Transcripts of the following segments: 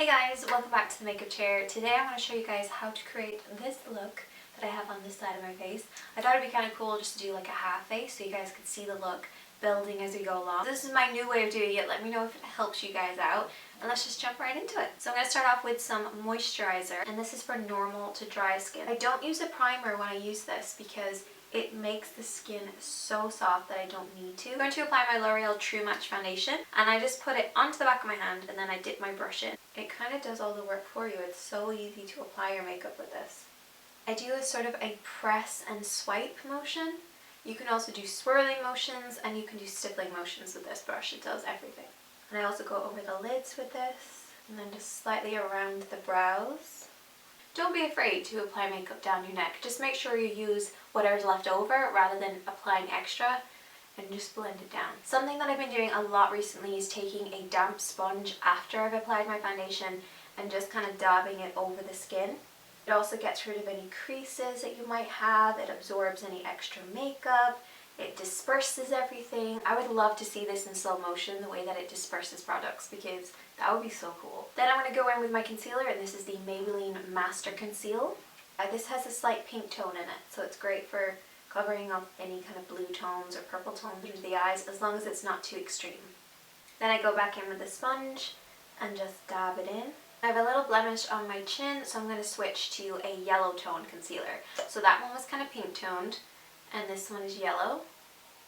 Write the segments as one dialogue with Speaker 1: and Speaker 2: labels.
Speaker 1: Hey guys, welcome back to the makeup chair. Today I want to show you guys how to create this look that I have on this side of my face. I thought it'd be kind of cool just to do like a half face so you guys could see the look building as we go along. This is my new way of doing it. Let me know if it helps you guys out. And let's just jump right into it. So I'm going to start off with some moisturizer, and this is for normal to dry skin. I don't use a primer when I use this because it makes the skin so soft that I don't need to. I'm going to apply my L'Oreal True Match foundation, and I just put it onto the back of my hand and then I dip my brush in. It kind of does all the work for you. It's so easy to apply your makeup with this. I do a sort of a press and swipe motion. You can also do swirling motions, and you can do stippling motions with this brush. It does everything. And I also go over the lids with this, and then just slightly around the brows. Don't be afraid to apply makeup down your neck. Just make sure you use whatever's left over rather than applying extra, and just blend it down. Something that I've been doing a lot recently is taking a damp sponge after I've applied my foundation and just kind of dabbing it over the skin. It also gets rid of any creases that you might have. It absorbs any extra makeup. It disperses everything. I would love to see this in slow motion, the way that it disperses products, because that would be so cool. Then I'm going to go in with my concealer, and this is the Maybelline Master Conceal. This has a slight pink tone in it, so it's great for covering up any kind of blue tones or purple tones under the eyes, as long as it's not too extreme. Then I go back in with the sponge and just dab it in. I have a little blemish on my chin, so I'm going to switch to a yellow tone concealer. So that one was kind of pink toned, and this one is yellow.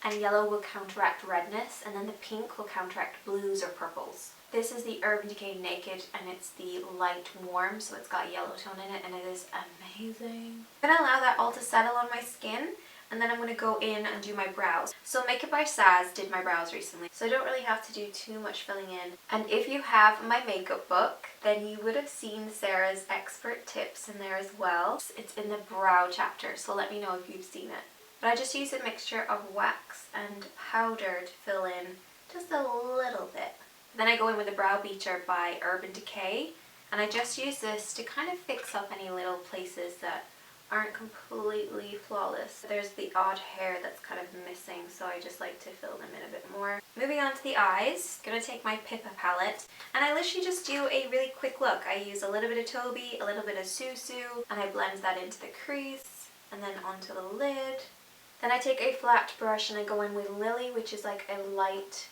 Speaker 1: And yellow will counteract redness, and then the pink will counteract blues or purples. This is the Urban Decay Naked, and it's the light warm, so it's got yellow tone in it, and it is amazing. I'm going to allow that all to settle on my skin, and then I'm going to go in and do my brows. So Makeup by Saz did my brows recently, so I don't really have to do too much filling in. And if you have my makeup book, then you would have seen Sarah's expert tips in there as well. It's in the brow chapter, so let me know if you've seen it. But I just use a mixture of wax and powder to fill in just a little bit. Then I go in with the Brow Beater by Urban Decay, and I just use this to kind of fix up any little places that aren't completely flawless. There's the odd hair that's kind of missing, so I just like to fill them in a bit more. Moving on to the eyes, I'm going to take my Pippa palette, and I literally just do a really quick look. I use a little bit of Toby, a little bit of Susu, and I blend that into the crease, and then onto the lid. Then I take a flat brush and I go in with Lily, which is like a light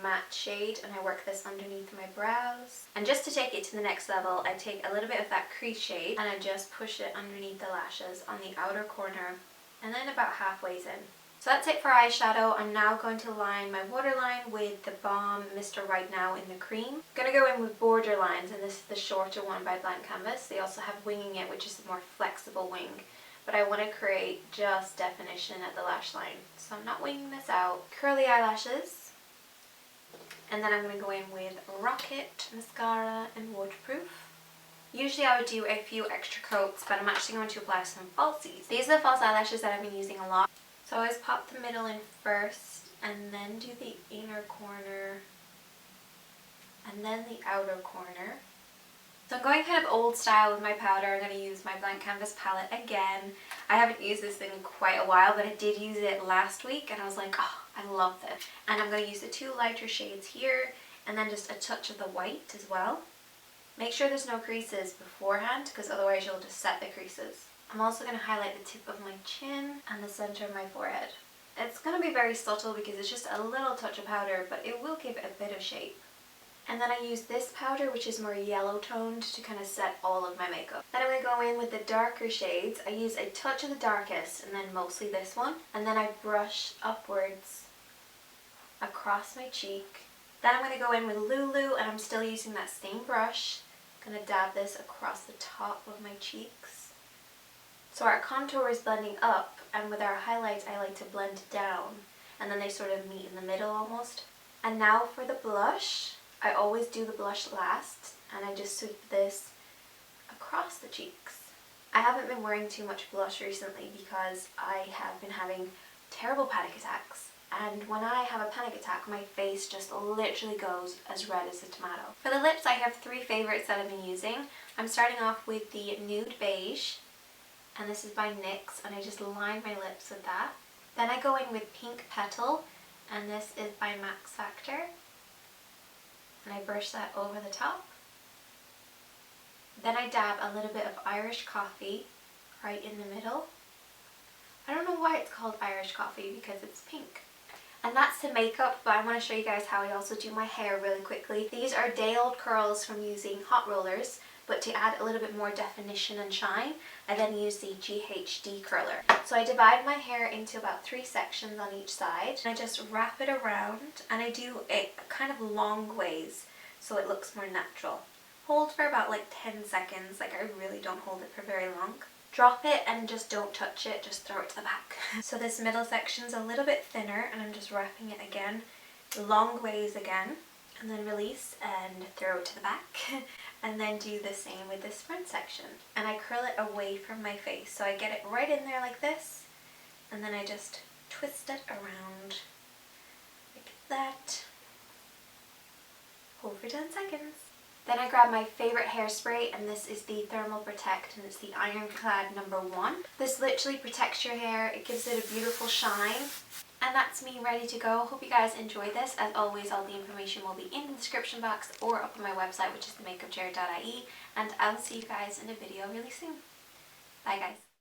Speaker 1: matte shade, and I work this underneath my brows. And just to take it to the next level, I take a little bit of that crease shade and I just push it underneath the lashes on the outer corner, and then about halfway in. So that's it for eyeshadow. I'm now going to line my waterline with the Balm Mr. Right Now in the cream. I'm going to go in with border lines, and this is the shorter one by Blank Canvas. They also have Winging It, which is the more flexible wing, but I want to create just definition at the lash line, so I'm not winging this out. Curly eyelashes. And then I'm going to go in with Rocket Mascara and Waterproof. Usually I would do a few extra coats, but I'm actually going to apply some falsies. These are the false eyelashes that I've been using a lot. So I always pop the middle in first, and then do the inner corner, and then the outer corner. So I'm going kind of old style with my powder. I'm going to use my Blank Canvas palette again. I haven't used this in quite a while, but I did use it last week, and I was like, oh, I love this. And I'm going to use the two lighter shades here, and then just a touch of the white as well. Make sure there's no creases beforehand, because otherwise you'll just set the creases. I'm also going to highlight the tip of my chin and the center of my forehead. It's going to be very subtle because it's just a little touch of powder, but it will give it a bit of shape. And then I use this powder, which is more yellow toned, to kind of set all of my makeup. Then I'm going to go in with the darker shades. I use a touch of the darkest, and then mostly this one. And then I brush upwards across my cheek. Then I'm going to go in with Lulu, and I'm still using that same brush. I'm going to dab this across the top of my cheeks. So our contour is blending up, and with our highlights I like to blend down, and then they sort of meet in the middle almost. And now for the blush. I always do the blush last, and I just sweep this across the cheeks. I haven't been wearing too much blush recently because I have been having terrible panic attacks. And when I have a panic attack, my face just literally goes as red as a tomato. For the lips, I have three favorites that I've been using. I'm starting off with the Nude Beige, and this is by NYX, and I just line my lips with that. Then I go in with Pink Petal, and this is by Max Factor. And I brush that over the top. Then I dab a little bit of Irish coffee right in the middle. I don't know why it's called Irish coffee because it's pink. And that's the makeup, but I want to show you guys how I also do my hair really quickly. These are day-old curls from using hot rollers, but to add a little bit more definition and shine, I then use the GHD curler. So I divide my hair into about 3 sections on each side, and I just wrap it around, and I do it kind of long ways so it looks more natural. Hold for about like 10 seconds, like I really don't hold it for very long. Drop it and just don't touch it, just throw it to the back. So this middle section's a little bit thinner, and I'm just wrapping it again, long ways again, and then release and throw it to the back. And then do the same with this front section. And I curl it away from my face, so I get it right in there like this, and then I just twist it around like that. Hold for 10 seconds. Then I grab my favorite hairspray, and this is the Thermal Protect, and it's the Ironclad #1. This literally protects your hair, it gives it a beautiful shine, and that's me ready to go. Hope you guys enjoy this. As always, all the information will be in the description box or up on my website, which is TheMakeupChair.ie, and I'll see you guys in a video really soon. Bye guys.